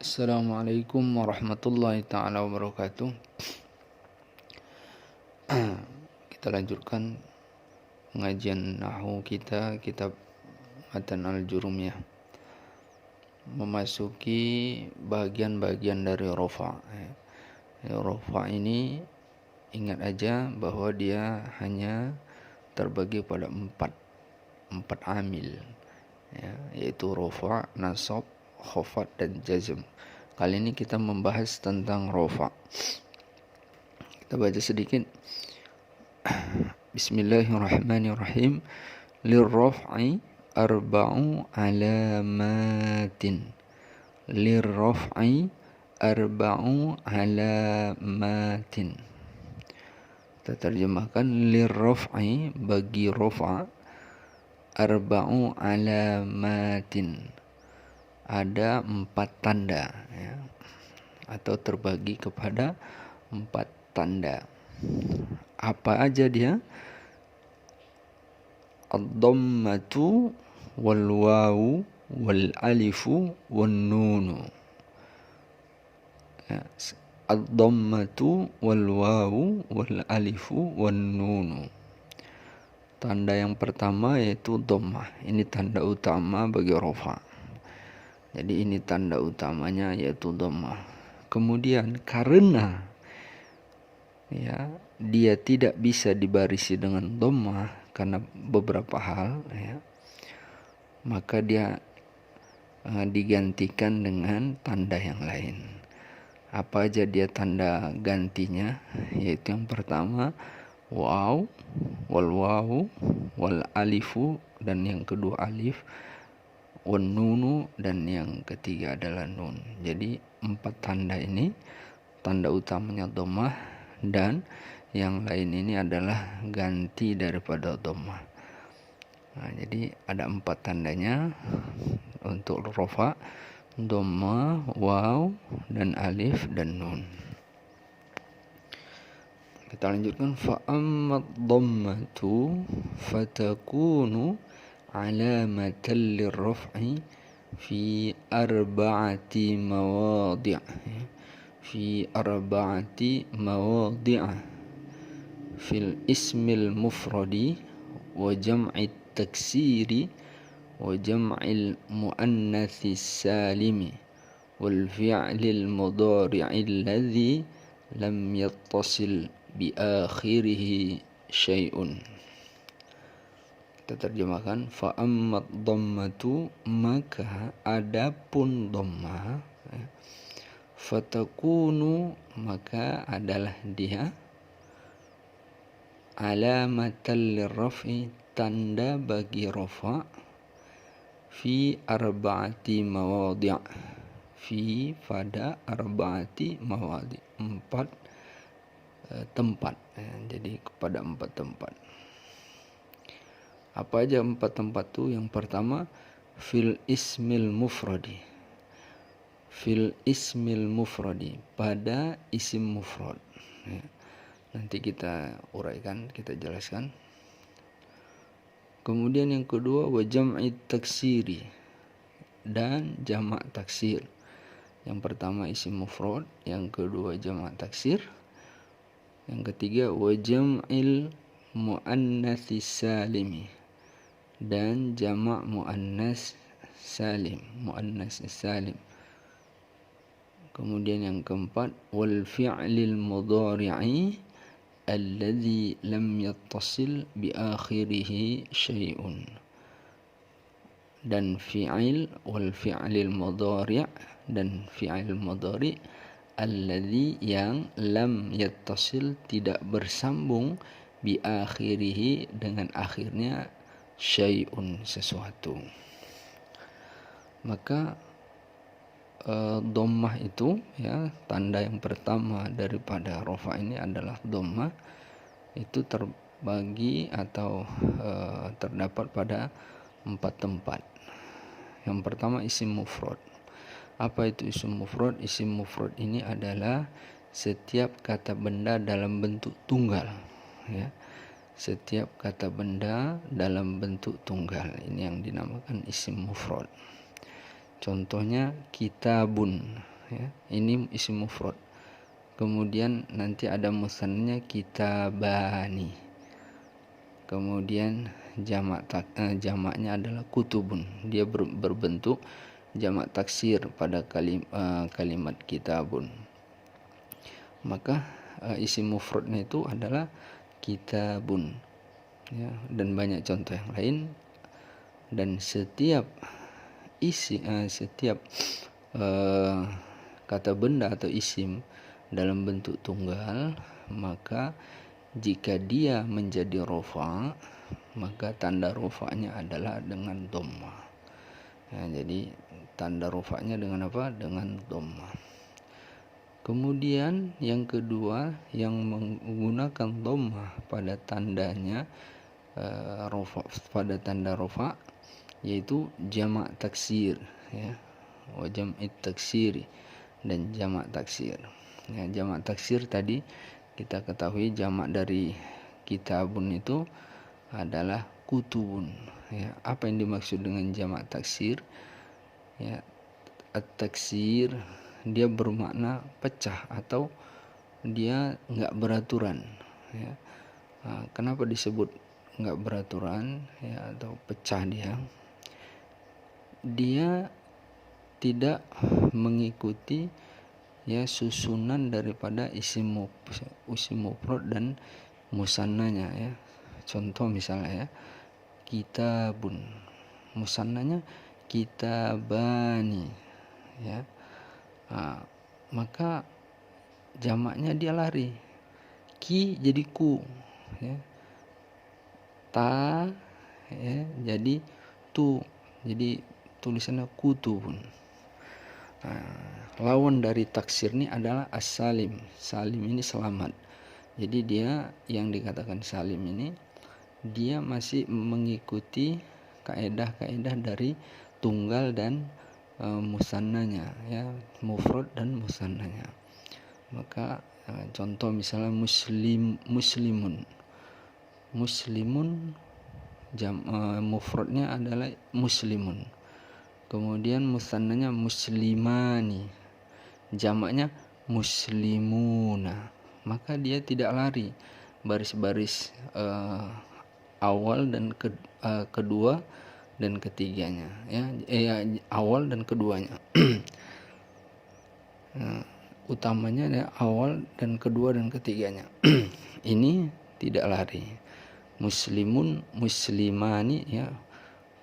Assalamualaikum warahmatullahi ta'ala wabarakatuh. Kita lanjutkan pengajian Nahwu kita, kitab Matan al-Jurumiyah, memasuki bagian-bagian dari rofa. Rofa ini ingat aja bahwa dia hanya terbagi pada empat amil, yaitu rofa, nasab, khafad, dan jazm. Kali ini kita membahas tentang rofa. Kita baca sedikit. Bismillahirrahmanirrahim. Lirraf'i arba'u alamatin. Lirraf'i arba'u alamatin. Kita terjemahkan, lirraf'i, bagi rafa, arba'u alamatin, ada 4 tanda, atau terbagi kepada 4 tanda. Apa aja dia? Ad-dhammatu wal wawu wal alifu wan nunu. Ad-dhammatu wal wawu wal alifu wan nunu. Tanda yang pertama yaitu dhammah. Ini tanda utama bagi rafa. Jadi ini tanda utamanya yaitu dhammah. Kemudian karena dia tidak bisa dibarisi dengan dhammah karena beberapa hal, maka dia digantikan dengan tanda yang lain. Apa aja dia tanda gantinya? Yaitu yang pertama waw, wal wawu, wal alifu, dan yang kedua alif, wan nunu, dan yang ketiga adalah nun. Jadi 4 tanda ini, tanda utamanya dhammah, dan yang lain ini adalah ganti daripada dhammah. Jadi ada 4 tandanya untuk rafa: dhammah, waw, dan alif, dan nun. Kita lanjutkan. Fa amma dhammatu fatakunu alamatan lirraf'i fi arba'ati mawadi'. Fi arba'ati mawadi'a fil ismil mufradi wa jam'i taksiri wa jam'il muannatsi salimi wal fi'lil mudhari'i alladhi lam yattasil bi akhirih syai'un. Kita terjemahkan, fa ammat dhammatu, maka adapun dhammah, fatakunu, maka adalah dia, alamatan lirraf'i, tanda bagi rafa, fi arba'ati mawadi', fi, pada, arba'ati mawadi', 4 tempat. Jadi kepada 4 tempat. Apa aja 4 tempat itu? Yang pertama, fil ismil mufradi. Fil ismil mufradi, pada isim mufrad. Nanti kita uraikan, kita jelaskan. Kemudian yang kedua, wa jam'i taksiri, dan jamak taksir. Yang pertama isim mufrad, yang kedua jamak taksir, yang ketiga wa jam'il muannatsi salimi, dan jamak muannas salim, muannas salim. Kemudian yang keempat, wal fi'lil mudhari'i alladhi lam yattasil bi akhirih syai'un, dan fi'il, wal fi'lil mudhari', dan fi'il mudhari' alladhi, yang lam yattasil, tidak bersambung, bi akhirih, dengan akhirnya, syai'un, sesuatu. Maka dhammah itu, tanda yang pertama daripada rafa ini adalah dhammah. Itu terbagi atau terdapat pada 4 tempat. Yang pertama isim mufrad. Apa itu isim mufrad? Isim mufrad ini adalah setiap kata benda dalam bentuk tunggal, Setiap kata benda dalam bentuk tunggal, ini yang dinamakan isim mufrad. Contohnya kitabun, ya. Ini isim mufrad. Kemudian nanti ada musannanya kitabani. Kemudian jamaknya adalah kutubun. Dia berbentuk jamak taksir pada kalimat kitabun. Maka isim mufradnya itu adalah kitabun, ya, dan banyak contoh yang lain. Dan setiap kata benda atau isim dalam bentuk tunggal, maka jika dia menjadi rofa, maka tanda rofanya adalah dengan dhammah. Ya, jadi tanda rofanya dengan apa? Dengan dhammah. Kemudian yang kedua yang menggunakan dhammah pada tandanya pada tanda rofa, yaitu jamak taksir, ya, wa jam'it taksiri, dan jamak taksir. Ya, jamak taksir tadi kita ketahui jamak dari kitabun itu adalah kutubun. Ya, apa yang dimaksud dengan jamak taksir? Ya, at-taksir dia bermakna pecah atau dia nggak beraturan. Ya. Kenapa disebut nggak beraturan, ya, atau pecah? Dia tidak mengikuti, ya, susunan daripada isim mufrad dan musannanya, ya. Contoh misalnya, ya, kitabun, musannanya kitabani, ya. Maka jamaknya dia lari, ki jadi ku, ya, ta, ya, jadi tu, jadi tulisannya kutubun. Lawan dari taksir ini adalah as-salim. Salim ini selamat. Jadi dia yang dikatakan salim ini, dia masih mengikuti kaedah-kaedah dari tunggal dan musannanya, ya, mufrad dan musannanya. Maka contoh misalnya muslimun mufradnya adalah muslimun. Kemudian musannanya muslimani, jamaknya muslimuna. Maka dia tidak lari baris-baris awal dan kedua dan ketiganya, ya, awal dan keduanya. Utamanya ada awal dan kedua dan ketiganya. Ini tidak lari. Muslimun, muslimani, ya,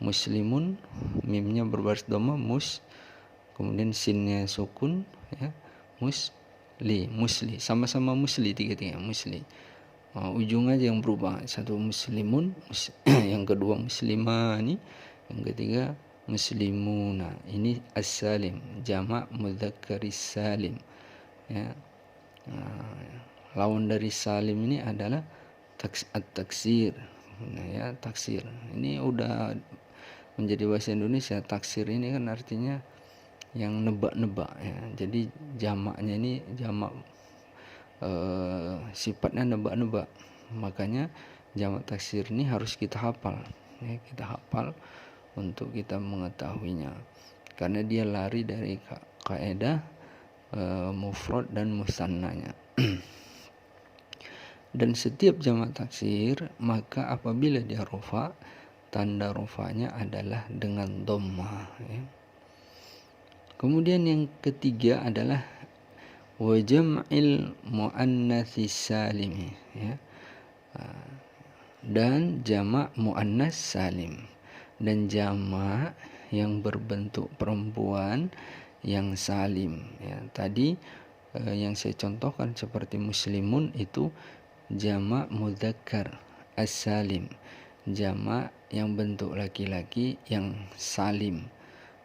muslimun mimnya berbaris dhamma, kemudian sinnya sukun, ya, musli, sama-sama musli, tiga-tiga musli. Ujung aja yang berubah, satu muslimun, yang kedua muslimani, yang ketiga muslimuna. Ini as-salim, jamak mudzakkaris salim, ya. Lawan dari salim ini adalah at-taksir, ya, taksir. Ini udah menjadi bahasa Indonesia. Taksir ini kan artinya yang nebak-nebak, ya. Jadi jamaknya ini jamak sifatnya nebak-nebak. Makanya jamak taksir ini harus kita hafal, ya, kita hafal untuk kita mengetahuinya, karena dia lari dari kaidah mufrad dan musannanya. Dan setiap jamak taksir, maka apabila dia rofa, tanda rofanya adalah dengan dhammah, ya. Kemudian yang ketiga adalah wa jam'il muannatsis salim, ya, dan jamak muannas salim, dan jamak yang berbentuk perempuan yang salim, ya. Tadi yang saya contohkan seperti muslimun itu jamak mudzakkar as-salim, jamak yang bentuk laki-laki yang salim.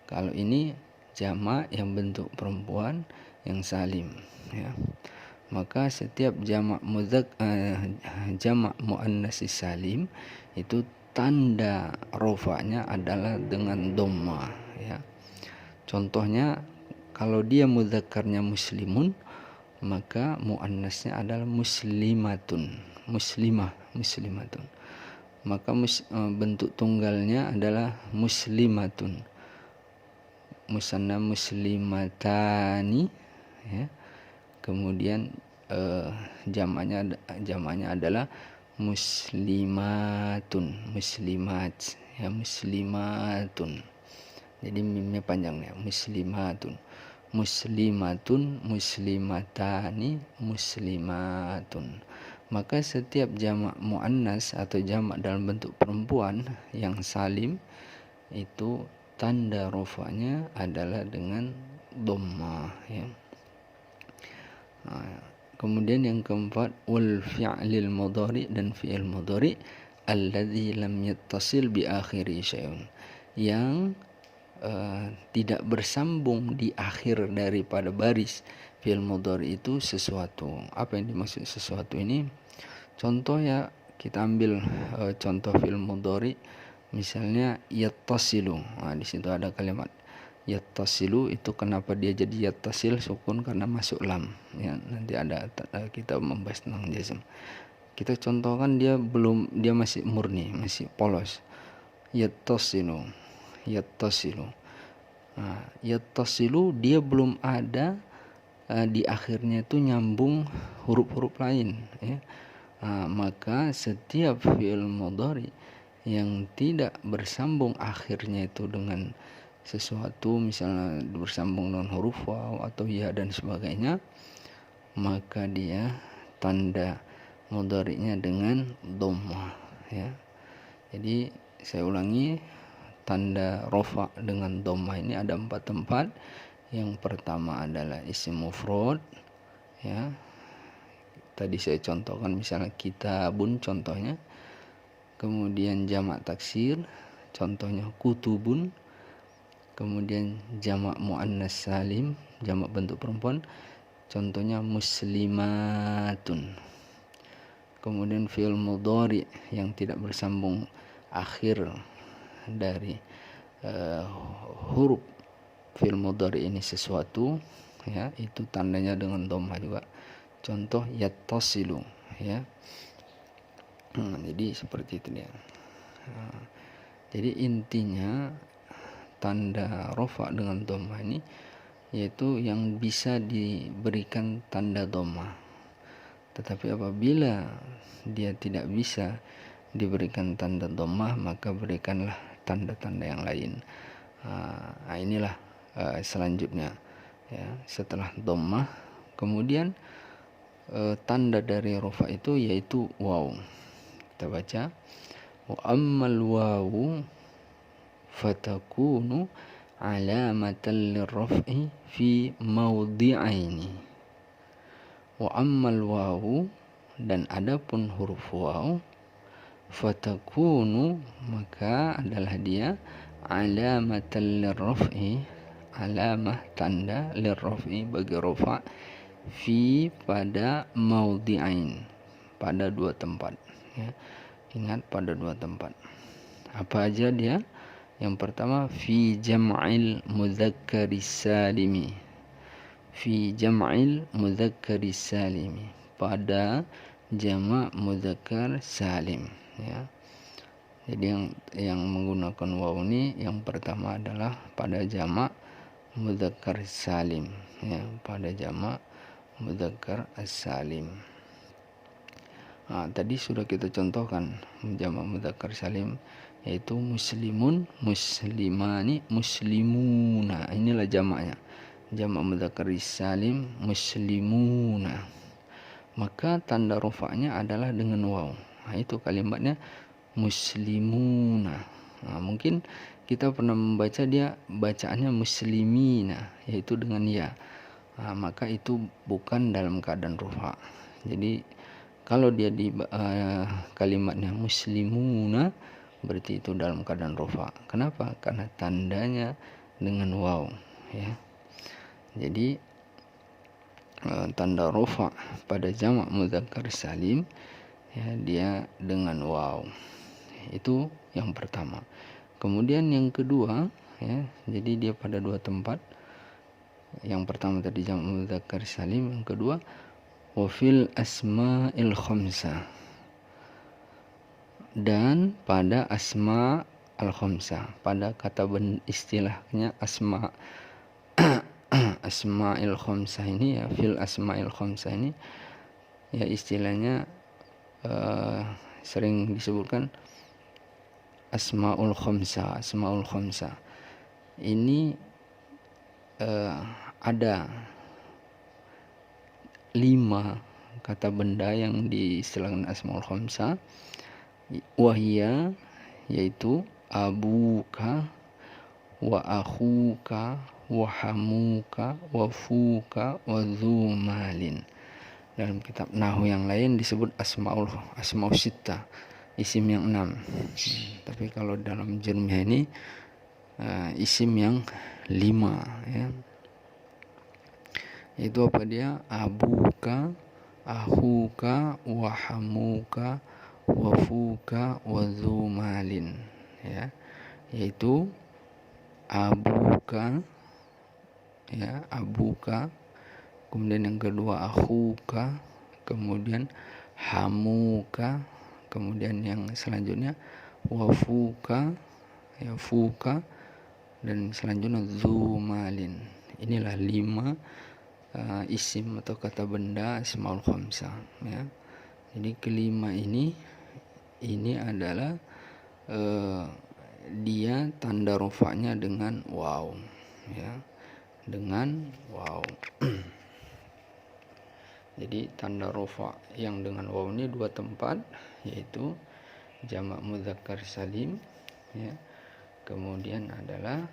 Kalau ini jamak yang bentuk perempuan yang salim, ya. Maka setiap jamak muannats salim itu tanda rofanya adalah dengan dhammah, ya. Contohnya, kalau dia mudzakarnya muslimun, maka muannasnya adalah muslimatun, muslimatun. Maka bentuk tunggalnya adalah muslimatun. musanna muslimatani, ya. Kemudian jamaknya adalah muslimat, ya, muslimatun. Jadi mimnya panjang ya, muslimatun, muslimatani, muslimatun. Maka setiap jamak muannas atau jamak dalam bentuk perempuan yang salim itu tanda rofanya adalah dengan dhammah, ya. Kemudian yang keempat, wal fi'lil mudhari, dan fi'il mudhari alladzi lam yattasil bi akhiri syai'un, yang tidak bersambung di akhir daripada baris fi'il mudhari itu sesuatu. Apa yang dimaksud sesuatu ini? Contoh ya, kita ambil contoh fi'il mudhari, misalnya yattasilu. Nah, di situ ada kalimat yattasilu, itu kenapa dia jadi yattasil sukun? Karena masuk lam, ya. Nanti ada kita membahas tentang jazm. Kita contohkan dia masih murni, masih polos. Yattasilu. Nah, yattasilu dia belum ada di akhirnya itu nyambung huruf-huruf lain, ya. Maka setiap fi'il mudhari yang tidak bersambung akhirnya itu dengan sesuatu, misalnya bersambung dengan huruf waw atau ya dan sebagainya, maka dia tanda mudhari'nya dengan dhammah, ya. Jadi saya ulangi, tanda rofa dengan dhammah ini ada 4 tempat. Yang pertama adalah isim mufrad, ya. Tadi saya contohkan misalnya kitabun contohnya. Kemudian jamak taksir, contohnya kutubun. Kemudian jamak muannas salim, jamak bentuk perempuan, contohnya muslimatun. Kemudian fi'il mudhari yang tidak bersambung akhir dari huruf fi'il mudhari ini sesuatu, ya, itu tandanya dengan dhammah juga. Contoh yattasilu, ya. Jadi seperti itu dia. Jadi intinya tanda rofa dengan dhammah ini yaitu yang bisa diberikan tanda dhammah. Tetapi apabila dia tidak bisa diberikan tanda dhammah, maka berikanlah tanda-tanda yang lain. Inilah selanjutnya, ya, setelah dhammah kemudian tanda dari rofa itu yaitu waw. Kita baca, wa ammal wawu fatakunu alamatan lirraf'i fi mawdi'aini. Wa ammal wawu, dan adapun huruf waw, fatakunu, maka adalah dia alamatan lirraf'i, alamah tanda, lirraf'i bagi rafa, fi pada mawdi'ain, pada 2 tempat, ya. Ingat, pada 2 tempat. Apa aja dia? Yang pertama, fi jam'il mudzakkaris salimi, fi jam'il mudzakkaris salimi, pada jamak mudzakkar salim, ya. Jadi yang menggunakan waw ini yang pertama adalah pada jamak mudzakkar salim, ya, pada jamak mudzakkar as-salim. Tadi sudah kita contohkan jamak mudzakkar salim, yaitu muslimun, muslimani, muslimuna. Inilah jamaknya. Jamak mudzakkar salim muslimuna. Maka tanda rofaknya adalah dengan waw. Itu kalimatnya muslimuna. Mungkin kita pernah membaca dia bacaannya muslimina, yaitu dengan ya. Maka itu bukan dalam keadaan rofa. Jadi kalau dia di kalimatnya muslimuna, berarti itu dalam keadaan rofa. Kenapa? Karena tandanya dengan waw, ya. Jadi tanda rofa pada jamak mudzakkar salim, ya, dia dengan waw. Itu yang pertama. Kemudian yang kedua, ya, jadi dia pada 2 tempat. Yang pertama tadi jamak mudzakkar salim, yang kedua wa fil asma'il khamsah, dan pada asma al-khamsah. Pada kata istilahnya asma'il khamsah ini ya, fil asma'il khamsah ini ya istilahnya sering disebutkan asma'ul khamsah. Ini ada 5 kata benda yang diistilahkan asma'ul khamsah, wahia, yaitu abuka wa akhuka wa hamuka wa fuka wa zumalin. Dalam kitab Nahwu yang lain disebut asma'ul sittah, isim yang 6. Tapi kalau dalam Jurmiyah ini isim yang 5 ya. Itu apa dia? Abuka, akhuka, wa hamuka, wa fuka, wa zumalin ya. Yaitu abuka ya, abuka, kemudian yang kedua akhuka, kemudian hamuka, kemudian yang selanjutnya wafuka ya, fuka, dan selanjutnya zumalin. Inilah 5 isim atau kata benda asmaul khamsah ya. Jadi kelima ini adalah dia tanda rofaknya dengan waw ya, dengan waw. Jadi tanda rofa yang dengan waw ini 2 tempat, yaitu jamak mudzakkar salim ya, kemudian adalah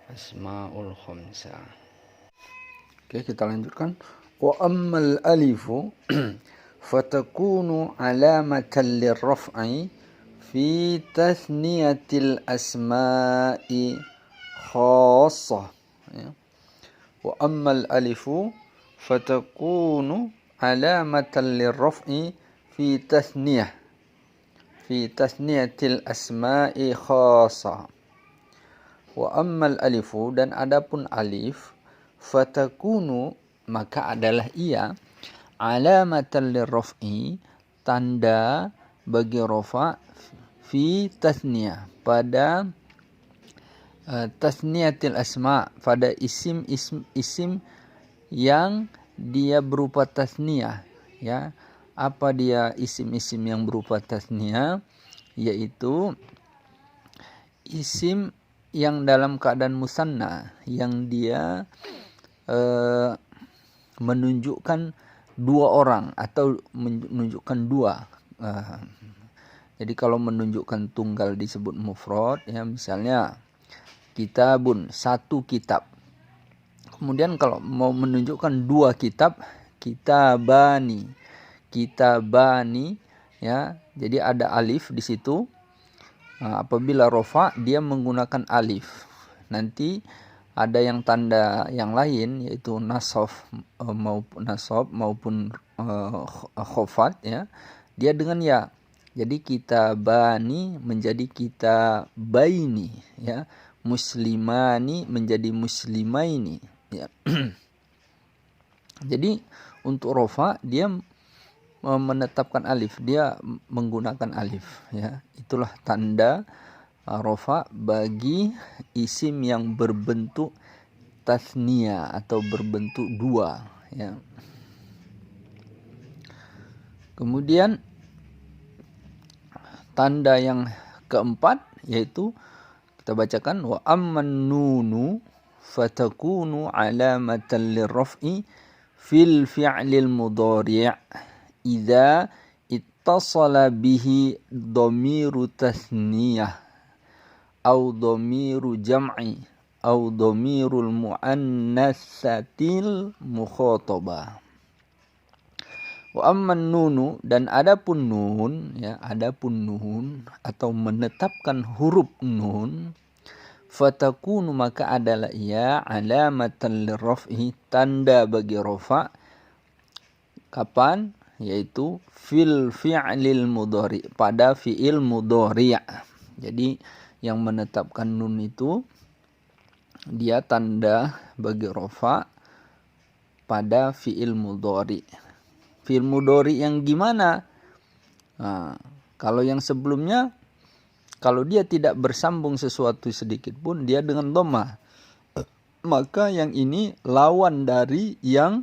asmaul khamsah. Oke, kita lanjutkan. Wa ammal alifu fatakunu alamatan lirraf'i fi tathniyatil asma'i khassah ya. Wa ammal alifu fatakunu alamatan lirraf'i fi tathniyatil asma'i khassah. Wa ammal alifu, dan adapun alif, fatakunu, maka adalah ia, alamatan lirraf'i, tanda bagi rafa, fi tasniyah, pada tasniyatil asma, pada isim yang dia berupa tasniyah ya. Apa dia isim-isim yang berupa tasniyah? Yaitu isim yang dalam keadaan musanna, yang dia menunjukkan 2 orang atau menunjukkan 2. Jadi kalau menunjukkan tunggal disebut mufrad ya, misalnya kitabun, 1 kitab. Kemudian kalau mau menunjukkan 2 kitab, kitabani ya. Jadi ada alif di situ. Apabila rofa dia menggunakan alif. Nanti ada yang tanda yang lain, yaitu nasab maupun khofat ya, dia dengan ya. Jadi kitabani menjadi kitabaini ya, muslimani menjadi muslimaini ya. Jadi untuk rofa dia menetapkan alif, dia menggunakan alif ya. Itulah tanda rofa bagi isim yang berbentuk tasniyah atau berbentuk 2 ya. Kemudian tanda yang keempat, yaitu kita bacakan wa amman nunu fatakunu alamatan lirraf'i fil fi'lil mudhari' idza ittasala bihi dhamiru tasniyah au dhamiru jam'i au dhamirul muannatsatil mukhatabah. Wa amman nunu, dan adapun nun ya, adapun nun atau menetapkan huruf nun, fatakunu, maka adalah ia alamatan lirraf'i, tanda bagi rafa. Kapan? Yaitu fil fi'lil mudhari', pada fi'il mudhari'. Jadi yang menetapkan nun itu dia tanda bagi rafa pada fi'il mudhari'. Fi'il mudhari' yang gimana? Nah, kalau yang sebelumnya Kalau dia tidak bersambung sesuatu sedikit pun, dia dengan dhammah. Maka yang ini lawan dari yang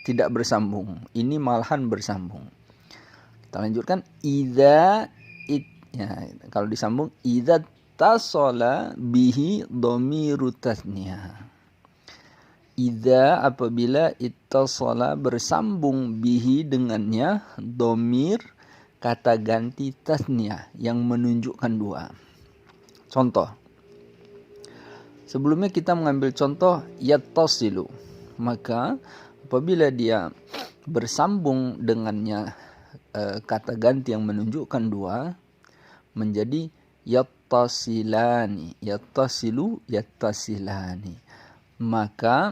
tidak bersambung. Ini malahan bersambung. Kita lanjutkan. Ya, kalau disambung, idza tasala bihi dhamiru tasniyah. Idza apabila ittasala bersambung bihi dengannya dhamir kata ganti tasniyah yang menunjukkan dua. Contoh. Sebelumnya kita mengambil contoh yattasilu. Maka apabila dia bersambung dengannya kata ganti yang menunjukkan dua, menjadi yattasilani, yattasilu, yattasilani. Maka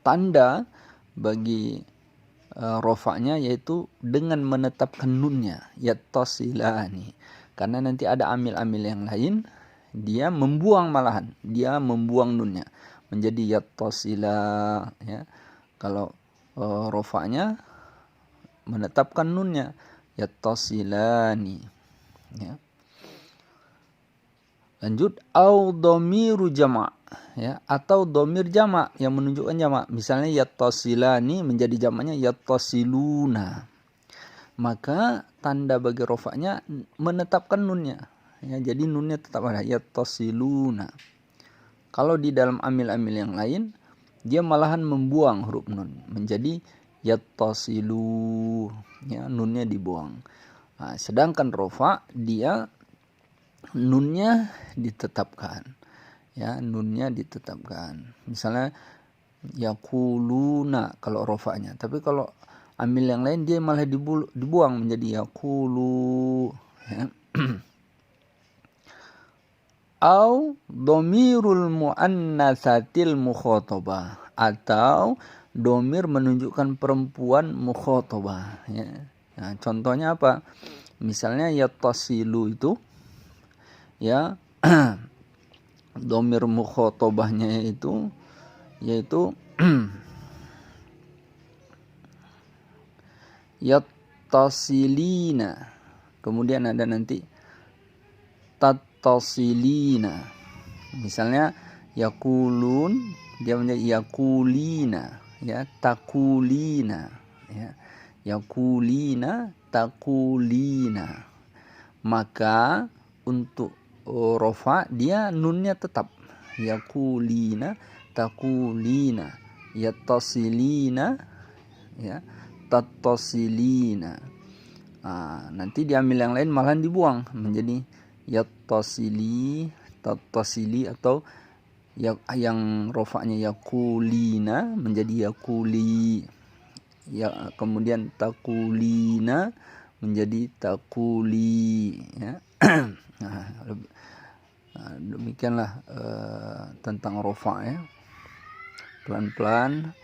tanda bagi rofa'nya yaitu dengan menetapkan nunnya, yattasilani. Karena nanti ada amil-amil yang lain, dia membuang malahan, dia membuang nunnya menjadi yattasila, ya. Kalau rofa'nya menetapkan nunnya, yattasilani, ya. Lanjut, au dhamiru jama', ya, atau dhamir jama' yang menunjukkan jama'. Misalnya yattasilani menjadi jamaknya yattasiluna. Maka tanda bagi rofa'nya menetapkan nunnya, ya, jadi nunnya tetap ada, yattasiluna. Kalau di dalam amil-amil yang lain, dia malahan membuang huruf nun menjadi yattasilu, ya, nunnya dibuang. Nah, sedangkan rofa dia nunnya ditetapkan, ya, nunnya ditetapkan. Misalnya yakuluna kalau rofa'nya, tapi kalau amil yang lain dia malah dibuang menjadi yakulu, ya. Au dhamirul muannatsatil mukhatabah, atau domir menunjukkan perempuan mukhatabah, ya. Nah, contohnya apa? Misalnya yattasilu itu, ya, domir mukhatabahnya itu yaitu yattasilina. Kemudian ada nanti tattasilina. Misalnya yakulun, dia menjadi yakulina, ya, takulina, ya. Yakulina, takulina. Maka untuk rofa dia nunnya tetap yakulina, takulina, yattasilina, ya, tattasilina. Nah, nanti diambil yang lain malahan dibuang menjadi yattasili, tattasili, atau yang rofa'nya yakulina menjadi yakuli, ya, kemudian takulina menjadi takuli, ya. Nah, demikianlah tentang rofa', ya. Pelan-pelan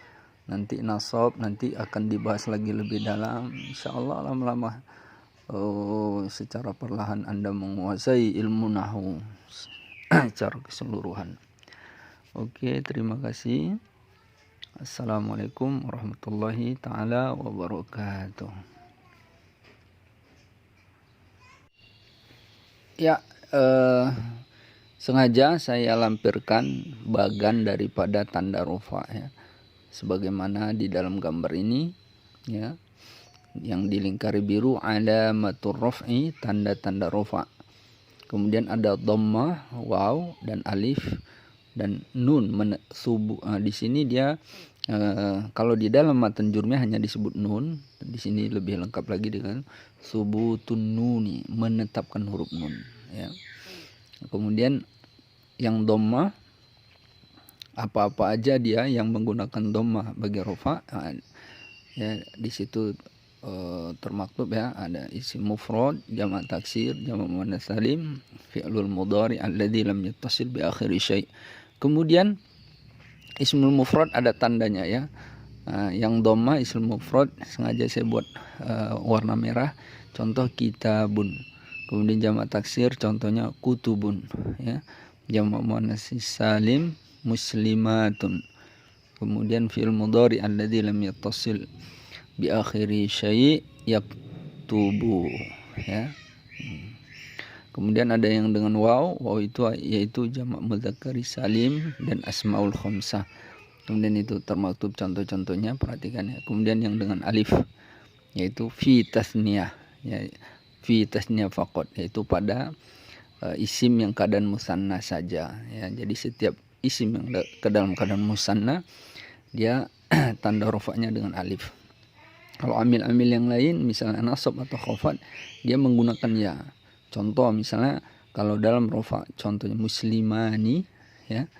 nanti nasab nanti akan dibahas lagi lebih dalam, insyaallah. Lama-lama secara perlahan Anda menguasai ilmu nahwu secara keseluruhan. Oke, terima kasih. Assalamualaikum warahmatullahi taala wabarakatuh. Ya, sengaja saya lampirkan bagan daripada tanda rofa, ya, sebagaimana di dalam gambar ini, ya, yang dilingkari biru alamatur raf'i, tanda-tanda rofa. Kemudian ada dhammah, waw, dan alif dan nun di sini dia kalau di dalam matan jurmiyah hanya disebut nun, di sini lebih lengkap lagi dengan subutun nuni, menetapkan huruf nun, ya. Kemudian yang dhammah, apa-apa aja dia yang menggunakan dhammah bagi rofa, ya, di situ termaktub, ya, ada isim mufrad, jamak taksir, jamak muannats salim, fi'lul mudhari alladzi lam yattasil bi akhiri syai'. Kemudian ismul mufrad ada tandanya, ya. Yang dhammah ismul mufrad sengaja saya buat warna merah, contoh kitabun. Kemudian jamak taksir contohnya kutubun, ya. Jamak muannats salim muslimatun. Kemudian fi'il mudhari alladzi lam yattasil bi akhiri syai' yaktubu, ya. Kemudian ada yang dengan waw itu yaitu jamak mudzakkar salim dan asmaul khamsah. Kemudian itu termaktub contoh-contohnya, perhatikan ya. Kemudian yang dengan alif yaitu fi tasniyah, ya, fi tasniyah faqat, yaitu pada isim yang keadaan musanna saja, ya. Jadi setiap isim yang ke dalam keadaan musanna dia tanda rofaknya dengan alif. Kalau amil-amil yang lain misalnya nasab atau khafat dia menggunakan ya. Contoh misalnya kalau dalam rofa contohnya muslimani, ya.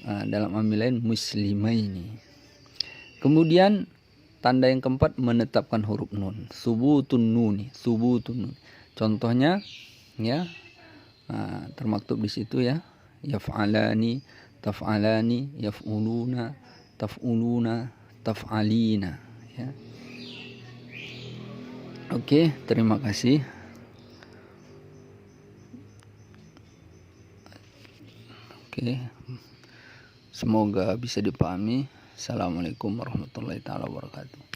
Dalam amil lain muslimaini. Kemudian tanda yang keempat menetapkan huruf nun, subutun nun. Contohnya ya termaktub di situ ya, yaf'alani, taf'alani, yaf'uluna, taf'uluna, taf'alina, ya. Oke, terima kasih. Oke, semoga bisa dipahami. Assalamualaikum warahmatullahi taala wabarakatuh.